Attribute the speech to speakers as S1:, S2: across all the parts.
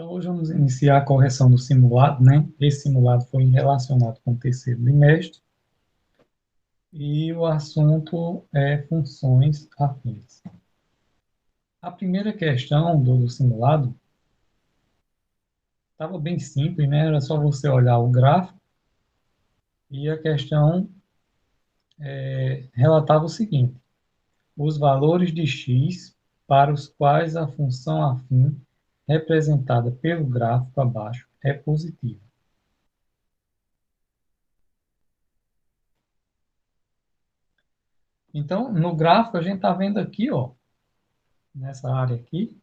S1: Então, hoje vamos iniciar a correção do simulado, né? Esse simulado foi relacionado com o terceiro bimestre e o assunto é funções afins. A primeira questão do simulado estava bem simples, né? Era só você olhar o gráfico e a questão relatava o seguinte: os valores de x para os quais a função afim representada pelo gráfico abaixo é positiva. Então, no gráfico, a gente está vendo aqui, ó, nessa área aqui,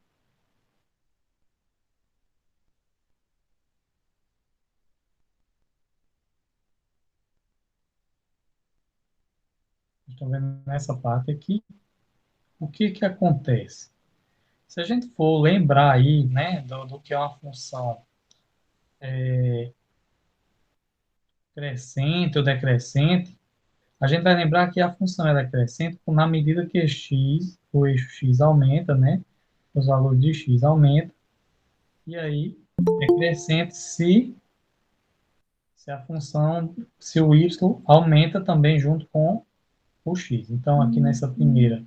S1: estão vendo nessa parte aqui, o que que acontece? Se a gente for lembrar aí, né, do que é uma função crescente ou decrescente, a gente vai lembrar que a função é decrescente na medida que x, o eixo x aumenta, né, os valores de x aumentam, e aí é crescente se a função, se o y aumenta também junto com o x. Então, aqui nessa primeira,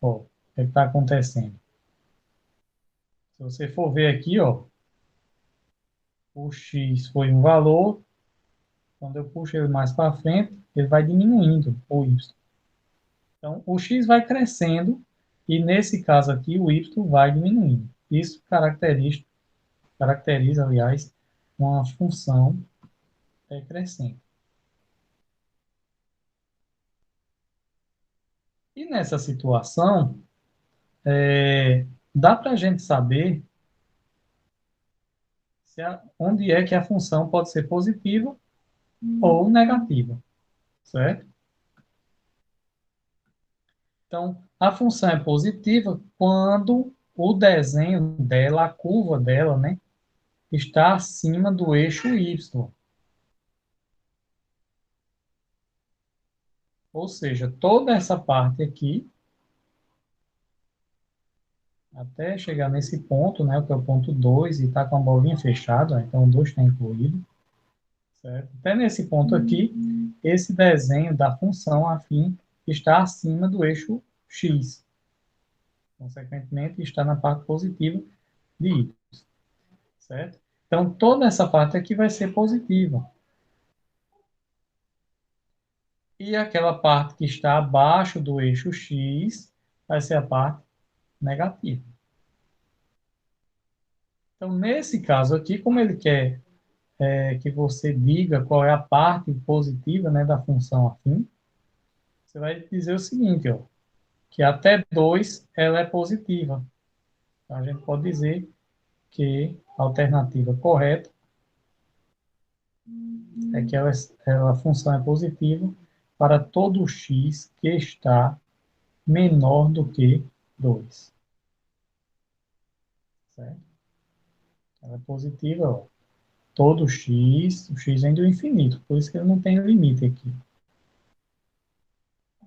S1: ó, o que está acontecendo? Se você for ver aqui, ó, o x foi um valor, quando eu puxo ele mais para frente, ele vai diminuindo o y. Então, o x vai crescendo e, nesse caso aqui, o y vai diminuindo. Isso caracteriza, aliás, uma função decrescente. E nessa situação, dá para a gente saber onde é que a função pode ser positiva ou negativa, certo? Então, a função é positiva quando o desenho dela, a curva dela, né, está acima do eixo y. Ou seja, toda essa parte aqui, até chegar nesse ponto, né, que é o ponto 2 e está com a bolinha fechada, então o 2 está incluído, certo? Até nesse ponto aqui, esse desenho da função afim está acima do eixo x. Consequentemente, está na parte positiva de y, certo? Então, toda essa parte aqui vai ser positiva. E aquela parte que está abaixo do eixo x vai ser a parte negativa. Então, nesse caso aqui, como ele quer que você diga qual é a parte positiva, né, da função afim, você vai dizer o seguinte, ó, que até 2 ela é positiva. Então, a gente pode dizer que a alternativa correta é que a função é positiva para todo x que está menor do que 2. Certo? Ela é positiva, ó. Todo x, o x vem do infinito, por isso que ele não tem limite aqui.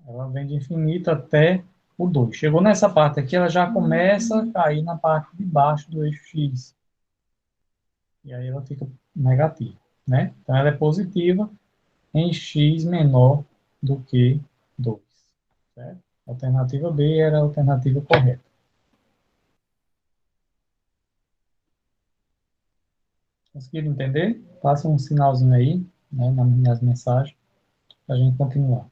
S1: Ela vem de infinito até o 2. Chegou nessa parte aqui, ela já começa a cair na parte de baixo do eixo x. E aí ela fica negativa, né? Então ela é positiva em x menor do que 2. Certo? A alternativa B era a alternativa correta. Conseguiram entender? Faça um sinalzinho aí, né, nas minhas mensagens, para a gente continuar.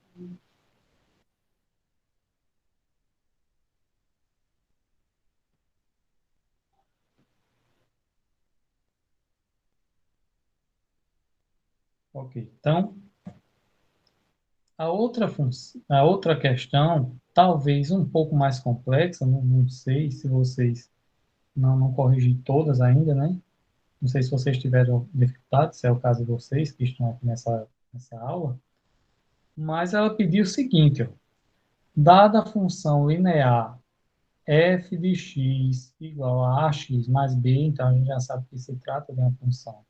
S1: Ok. Então, a outra questão, talvez um pouco mais complexa, não sei se vocês não corrigi todas ainda, né? Não sei se vocês tiveram dificuldade, se é o caso de vocês que estão aqui nessa aula, mas ela pediu o seguinte, ó, dada a função linear f de x igual a ax mais b, então a gente já sabe que se trata de uma função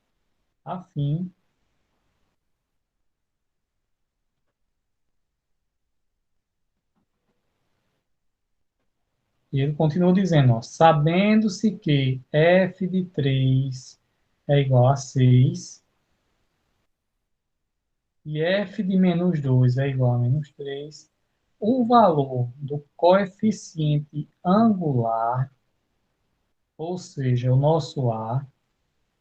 S1: afim, E ele continua dizendo, ó, sabendo-se que f de 3 é igual a 6 e f de menos 2 é igual a menos 3, o valor do coeficiente angular, ou seja, o nosso A,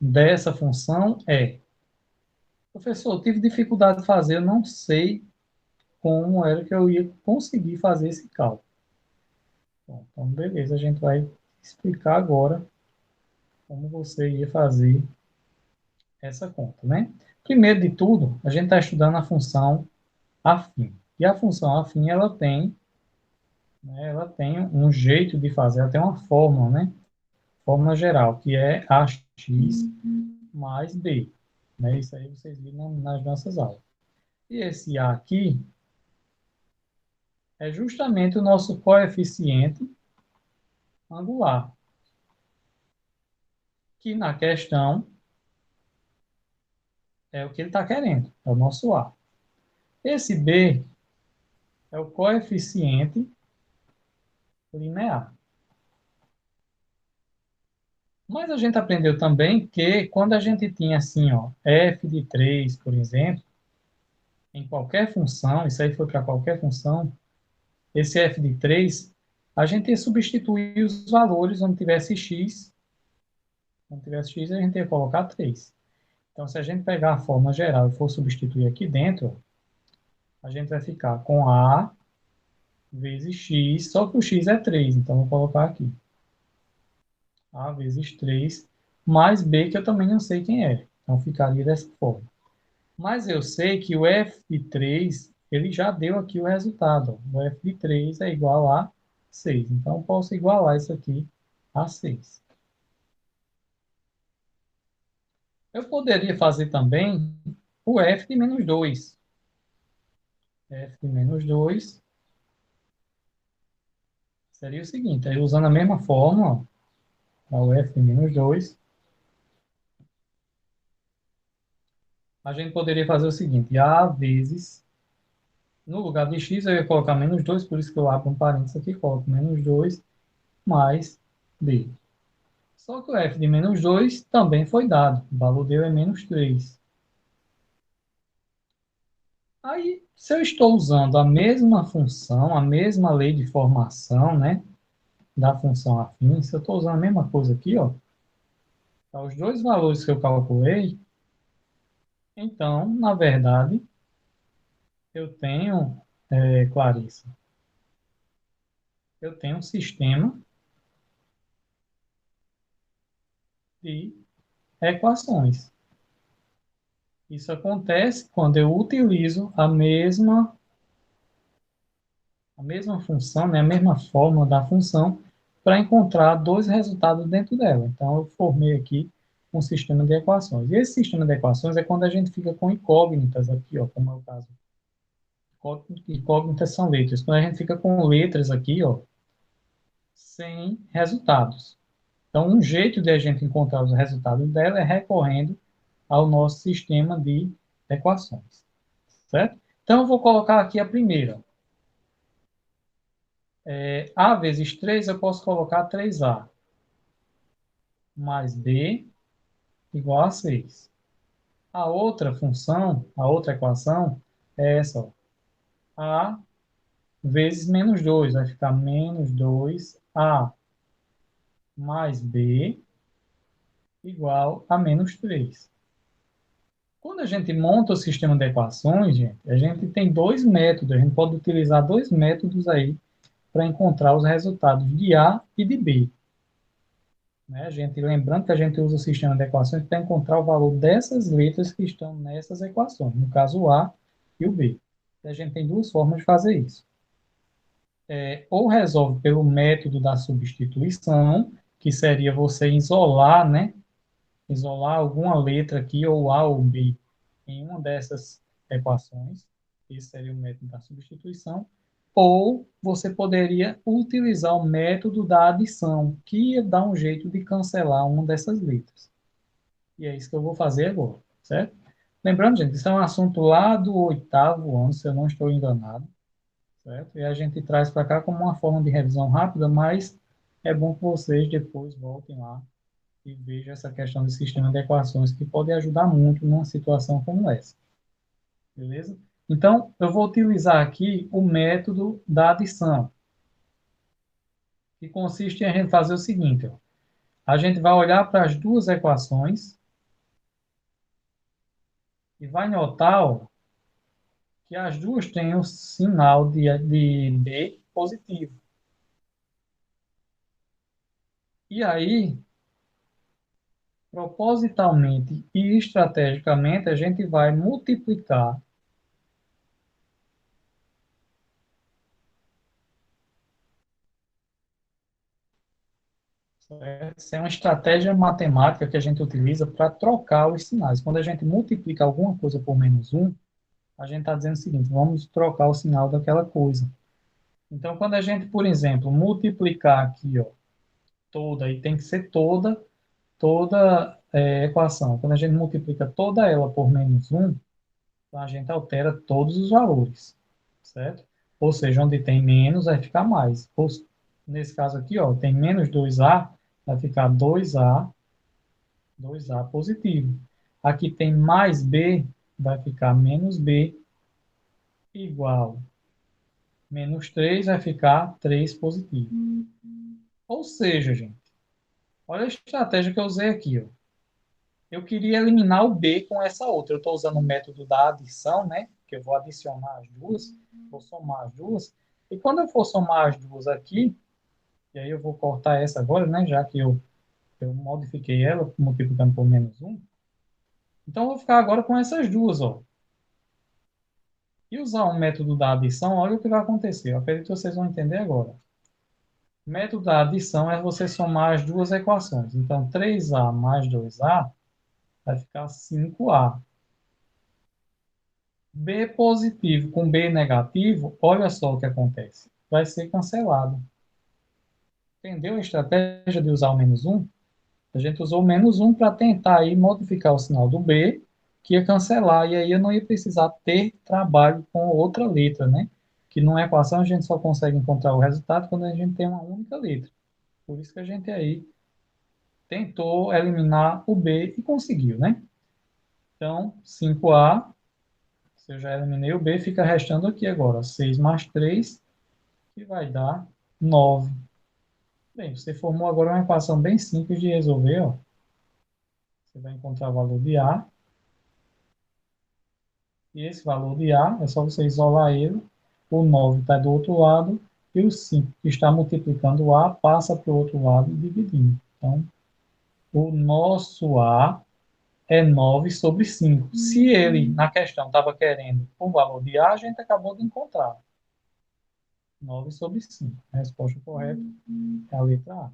S1: dessa função é... Professor, eu tive dificuldade de fazer, eu não sei como era que eu ia conseguir fazer esse cálculo. Bom, então, beleza, a gente vai explicar agora como você ia fazer essa conta, né? Primeiro de tudo, a gente está estudando a função afim. E a função afim, ela tem, né, ela tem um jeito de fazer, ela tem uma fórmula, né? Fórmula geral, que é ax mais b. Né? Isso aí vocês viram nas nossas aulas. E esse a aqui é justamente o nosso coeficiente angular, que na questão é o que ele está querendo, é o nosso a. Esse b é o coeficiente linear. Mas a gente aprendeu também que quando a gente tinha assim, ó, f de 3, por exemplo, em qualquer função, isso aí foi para qualquer função, esse f de 3, a gente ia substituir os valores onde tivesse x, a gente ia colocar 3. Então, se a gente pegar a forma geral e for substituir aqui dentro, a gente vai ficar com a vezes x, só que o x é 3, então vou colocar aqui. A vezes 3, mais b, que eu também não sei quem é. Então, ficaria dessa forma. Mas eu sei que o f de 3, ele já deu aqui o resultado. Ó. O f de 3 é igual a 6. Então, eu posso igualar isso aqui a 6. Eu poderia fazer também o f de menos 2. F de menos 2 seria o seguinte, aí usando a mesma fórmula, ó, o f de menos 2, a gente poderia fazer o seguinte, a vezes, no lugar de x eu ia colocar menos 2, por isso que eu abro um parênteses aqui, coloco menos 2 mais b. Só que o f de menos 2 também foi dado. O valor dele é menos 3. Aí, se eu estou usando a mesma função, a mesma lei de formação, né, da função afim, se eu estou usando a mesma coisa aqui, ó, tá, os dois valores que eu calculei, então, na verdade, eu tenho, Clarissa, eu tenho um sistema de equações. Isso acontece quando eu utilizo a mesma função, né, a mesma fórmula da função, para encontrar dois resultados dentro dela. Então, eu formei aqui um sistema de equações. E esse sistema de equações é quando a gente fica com incógnitas aqui, ó, como é o caso. Incógnitas são letras. Quando a gente fica com letras aqui, ó, sem resultados. Então, um jeito de a gente encontrar os resultados dela é recorrendo ao nosso sistema de equações. Certo? Então, eu vou colocar aqui a primeira. A vezes 3, eu posso colocar 3A mais B igual a 6. A outra função, a outra equação, é essa. Ó. A vezes menos 2, vai ficar menos 2A mais B igual a menos 3. Quando a gente monta o sistema de equações, gente, a gente tem dois métodos, a gente pode utilizar dois métodos aí para encontrar os resultados de A e de B. Né? Lembrando que a gente usa o sistema de equações para encontrar o valor dessas letras que estão nessas equações, no caso o A e o B. E a gente tem duas formas de fazer isso. Ou resolve pelo método da substituição, que seria você isolar, né? Isolar alguma letra aqui, ou A ou B, em uma dessas equações. Esse seria o método da substituição. Ou você poderia utilizar o método da adição, que ia dar um jeito de cancelar uma dessas letras. E é isso que eu vou fazer agora, certo? Lembrando, gente, isso é um assunto lá do 8º ano, se eu não estou enganado, certo? E a gente traz para cá como uma forma de revisão rápida, mas é bom que vocês depois voltem lá e vejam essa questão de sistema de equações, que pode ajudar muito numa situação como essa, beleza? Então, eu vou utilizar aqui o método da adição, que consiste em a gente fazer o seguinte, ó. A gente vai olhar para as duas equações e vai notar, ó, que as duas têm o sinal de B positivo. E aí, propositalmente e estrategicamente, a gente vai multiplicar. Essa é uma estratégia matemática que a gente utiliza para trocar os sinais. Quando a gente multiplica alguma coisa por menos um, a gente está dizendo o seguinte: vamos trocar o sinal daquela coisa. Então, quando a gente, por exemplo, multiplicar aqui, ó, toda, e tem que ser toda equação. Quando a gente multiplica toda ela por menos um, então a gente altera todos os valores, certo? Ou seja, onde tem menos vai ficar mais. Nesse caso aqui, ó, tem menos 2A, vai ficar 2A positivo. Aqui tem mais B, vai ficar menos B igual. Menos 3 vai ficar 3 positivo. Ou seja, gente, olha a estratégia que eu usei aqui, ó. Eu queria eliminar o B com essa outra. Eu estou usando o método da adição, né? Que eu vou adicionar as duas, vou somar as duas. E quando eu for somar as duas aqui, e aí eu vou cortar essa agora, né? Já que eu modifiquei ela, multiplicando por menos um. Então, eu vou ficar agora com essas duas, ó. E usar o método da adição, olha o que vai acontecer. Eu acredito que vocês vão entender agora. O método da adição é você somar as duas equações. Então, 3A mais 2A vai ficar 5A. B positivo com B negativo, olha só o que acontece. Vai ser cancelado. Entendeu a estratégia de usar o menos um? A gente usou o menos um para tentar aí modificar o sinal do B, que ia cancelar, e aí eu não ia precisar ter trabalho com outra letra, né? Que numa equação a gente só consegue encontrar o resultado quando a gente tem uma única letra. Por isso que a gente aí tentou eliminar o B e conseguiu, né? Então, 5A, se eu já eliminei o B, fica restando aqui agora 6 mais 3, que vai dar 9. Bem, você formou agora uma equação bem simples de resolver, ó. Você vai encontrar o valor de A, e esse valor de A é só você isolar ele. O 9 está do outro lado, e o 5, que está multiplicando o A, passa para o outro lado e dividindo. Então, o nosso A é 9 sobre 5. Se ele, na questão, estava querendo o valor de A, a gente acabou de encontrar. 9 sobre 5. A resposta correta é a letra A.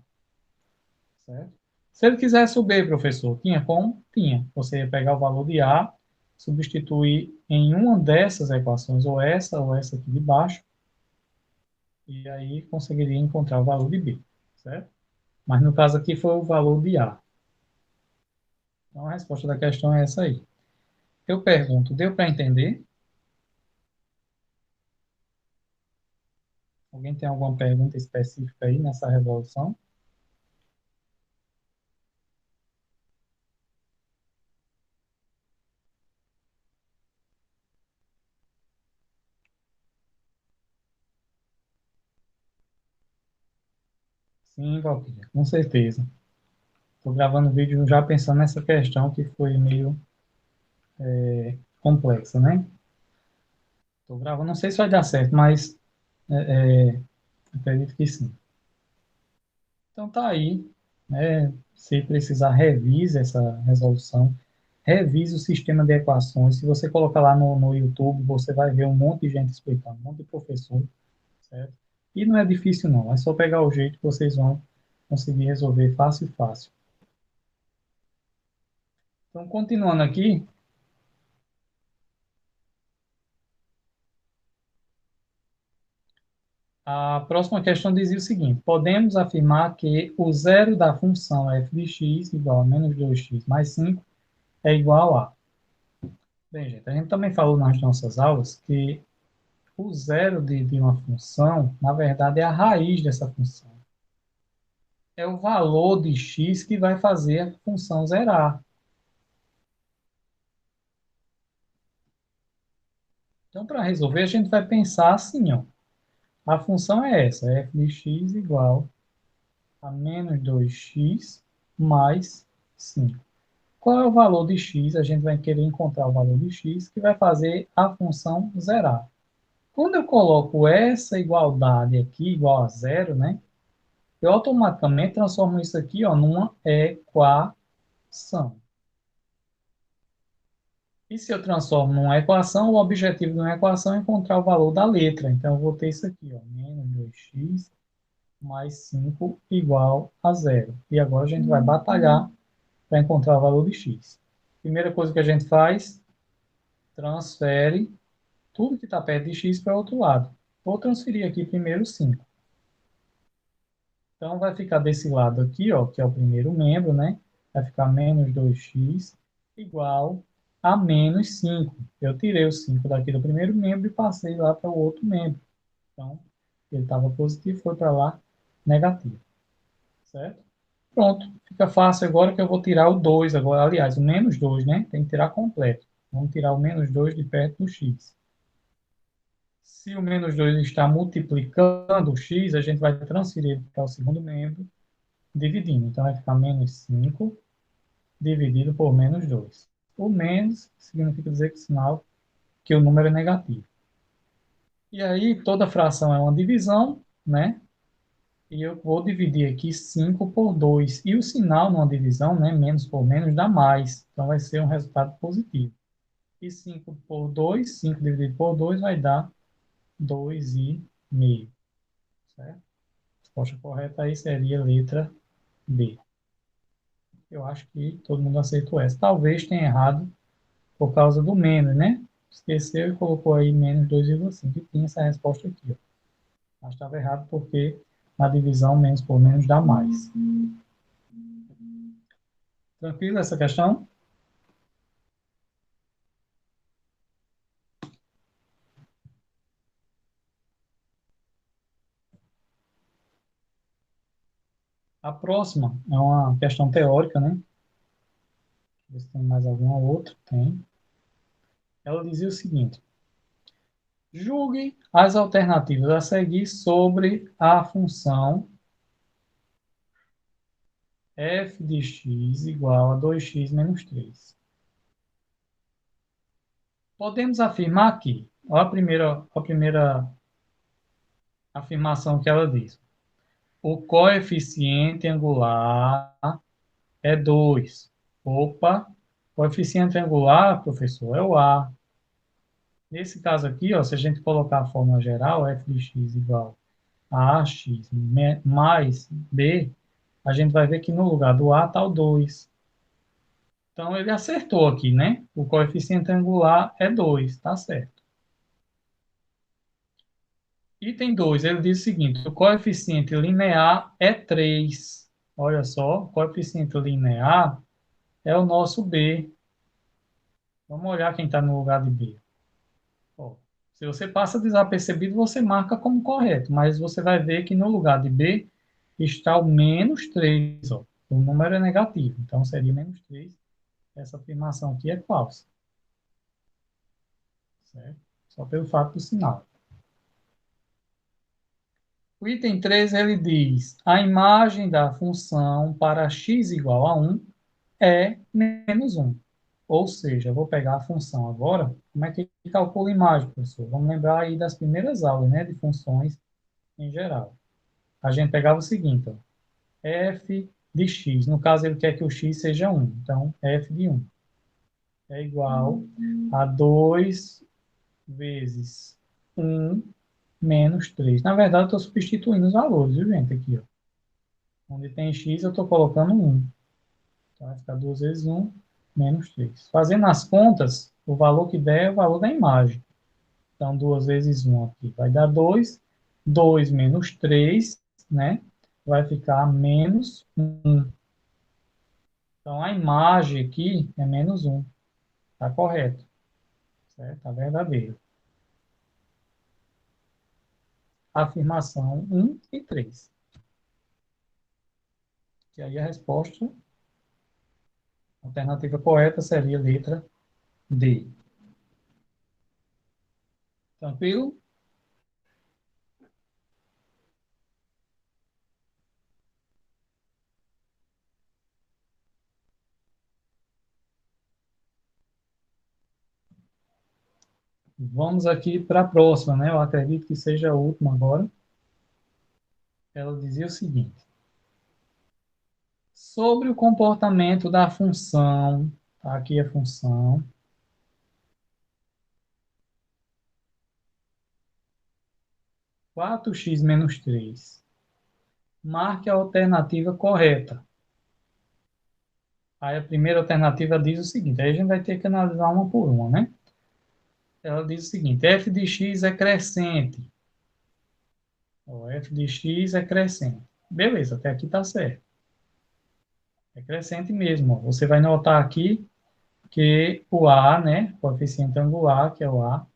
S1: Certo? Se ele quisesse o B, professor, tinha como? Tinha. Você ia pegar o valor de A, substituir em uma dessas equações, ou essa aqui de baixo, e aí conseguiria encontrar o valor de B. Certo? Mas no caso aqui foi o valor de A. Então a resposta da questão é essa aí. Eu pergunto, deu para entender? Alguém tem alguma pergunta específica aí nessa resolução? Sim, Valquíria, com certeza. Estou gravando o vídeo já pensando nessa questão que foi meio complexa, né? Estou gravando, não sei se vai dar certo, mas acredito que sim. Então tá aí, né? Se precisar, revise essa resolução, revise o sistema de equações. Se você colocar lá no YouTube, você vai ver um monte de gente explicando, um monte de professor, certo? E não é difícil não, é só pegar o jeito que vocês vão conseguir resolver fácil e fácil. Então, continuando aqui, a próxima questão dizia o seguinte: podemos afirmar que o zero da função f de x igual a menos 2x mais 5 é igual a. Bem, gente, a gente também falou nas nossas aulas que o zero de uma função, na verdade, é a raiz dessa função. É o valor de x que vai fazer a função zerar. Então, para resolver, a gente vai pensar assim, ó. A função é essa, f de x igual a menos 2x mais 5. Qual é o valor de x? A gente vai querer encontrar o valor de x que vai fazer a função zerar. Quando eu coloco essa igualdade aqui igual a zero, né? Eu automaticamente transformo isso aqui, ó, numa equação. E se eu transformo numa equação, o objetivo de uma equação é encontrar o valor da letra. Então, eu vou ter isso aqui, ó, menos 2x mais 5 igual a zero. E agora a gente vai batalhar para encontrar o valor de x. Primeira coisa que a gente faz, transfere tudo que está perto de x para o outro lado. Vou transferir aqui primeiro 5. Então, vai ficar desse lado aqui, ó, que é o primeiro membro, né? Vai ficar menos 2x igual a menos 5. Eu tirei o 5 daqui do primeiro membro e passei lá para o outro membro. Então, ele estava positivo, foi para lá negativo. Certo? Pronto. Fica fácil agora que eu vou tirar o 2 agora. Aliás, o menos 2, né? Tem que tirar completo. Vamos tirar o menos 2 de perto do x. Se o menos 2 está multiplicando o x, a gente vai transferir para o segundo membro, dividindo. Então, vai ficar menos 5 dividido por menos 2. O menos significa dizer que o sinal que o número é negativo. E aí, toda fração é uma divisão, né? E eu vou dividir aqui 5 por 2. E o sinal numa divisão, né, menos por menos, dá mais. Então, vai ser um resultado positivo. E 5 por 2, 5 dividido por 2 vai dar 2,5. Certo? A resposta correta aí seria a letra B. Eu acho que todo mundo aceitou essa. Talvez tenha errado por causa do menos, né? Esqueceu e colocou aí menos 2,5. E tinha essa resposta aqui, ó. Mas estava errado porque na divisão menos por menos dá mais. Tranquilo essa questão? A próxima é uma questão teórica, né? Ver se tem mais alguma outra. Tem. Ela dizia o seguinte: julgue as alternativas a seguir sobre a função f de x igual a 2x menos 3. Podemos afirmar que, olha a primeira afirmação que ela diz. O coeficiente angular é 2. Opa, coeficiente angular, professor, é o A. Nesse caso aqui, ó, se a gente colocar a fórmula geral, f de x igual a ax mais b, a gente vai ver que no lugar do A está o 2. Então, ele acertou aqui, né? O coeficiente angular é 2, tá certo. Item 2, ele diz o seguinte, o coeficiente linear é 3. Olha só, o coeficiente linear é o nosso B. Vamos olhar quem está no lugar de B. Ó, se você passa desapercebido, você marca como correto, mas você vai ver que no lugar de B está o menos 3. Ó. O número é negativo, então seria menos 3. Essa afirmação aqui é falsa. Certo? Só pelo fato do sinal. O item 3 ele diz, a imagem da função para x igual a 1 é menos 1. Ou seja, eu vou pegar a função agora. Como é que calcula a imagem, professor? Vamos lembrar aí das primeiras aulas, né, de funções em geral. A gente pegava o seguinte, ó, f de x. No caso, ele quer que o x seja 1. Então, f de 1 é igual a 2 vezes 1 menos 3. Na verdade, eu estou substituindo os valores, viu, gente? Aqui, ó. Onde tem x, eu estou colocando 1. Então, vai ficar 2 vezes 1 menos 3. Fazendo as contas, o valor que der é o valor da imagem. Então, 2 vezes 1 aqui vai dar 2. 2 menos 3, né? Vai ficar menos 1. Então, a imagem aqui é menos 1. Está correto. Certo? Está verdadeiro. Afirmação 1 e 3. Que aí a resposta, a alternativa correta seria a letra D. Tranquilo? Vamos aqui para a próxima, né? Eu acredito que seja a última agora. Ela dizia o seguinte: sobre o comportamento da função, tá aqui a função, 4x menos 3. Marque a alternativa correta. Aí a primeira alternativa diz o seguinte, aí a gente vai ter que analisar uma por uma, né? Ela diz o seguinte, f de x é crescente. O f de x é crescente. Beleza, até aqui tá certo. É crescente mesmo. Ó. Você vai notar aqui que o a, né, o coeficiente angular, que é o a,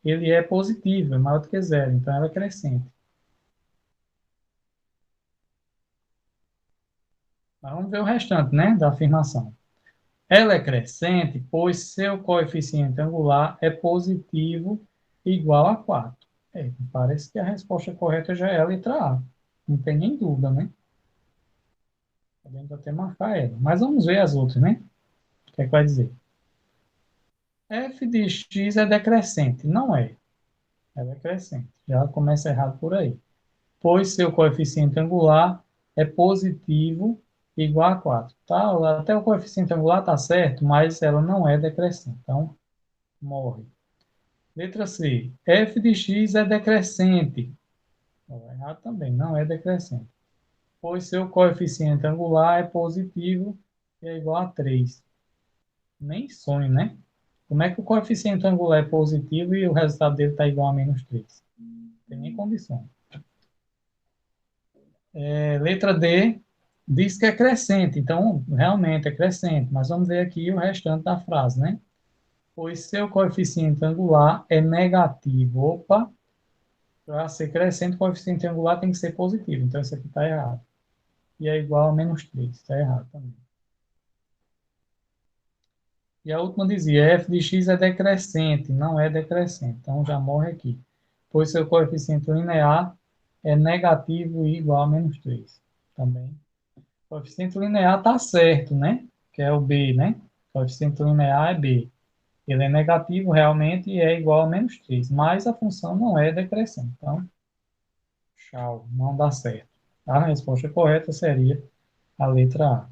S1: ele é positivo, é maior do que zero, então ela é crescente. Mas vamos ver o restante, né, da afirmação. Ela é crescente, pois seu coeficiente angular é positivo igual a 4. Parece que a resposta correta já é a letra A. Não tem nem dúvida, né? Podemos até marcar ela. Mas vamos ver as outras, né? O que é que vai dizer? F de x é decrescente. Não é. Ela é crescente. Já começa errado por aí. Pois seu coeficiente angular é positivo igual a 4. Tá? Até o coeficiente angular está certo, mas ela não é decrescente. Então, morre. Letra C. F de x é decrescente. Errado também, não é decrescente. Pois seu coeficiente angular é positivo e é igual a 3. Nem sonho, né? Como é que o coeficiente angular é positivo e o resultado dele está igual a menos 3? Não tem nem condição. Letra D diz que é crescente, então realmente é crescente, mas vamos ver aqui o restante da frase, né? Pois seu coeficiente angular é negativo. Opa, para ser crescente, o coeficiente angular tem que ser positivo, então isso aqui está errado. E é igual a menos 3, está errado também. E a última dizia, f de x é decrescente, não é decrescente, então já morre aqui. Pois seu coeficiente linear é negativo e igual a menos 3. Também. O coeficiente linear está certo, né? Que é o b, né? O coeficiente linear é b. Ele é negativo realmente e é igual a menos 3, mas a função não é decrescente. Então, tchau, não dá certo. A resposta correta seria a letra A.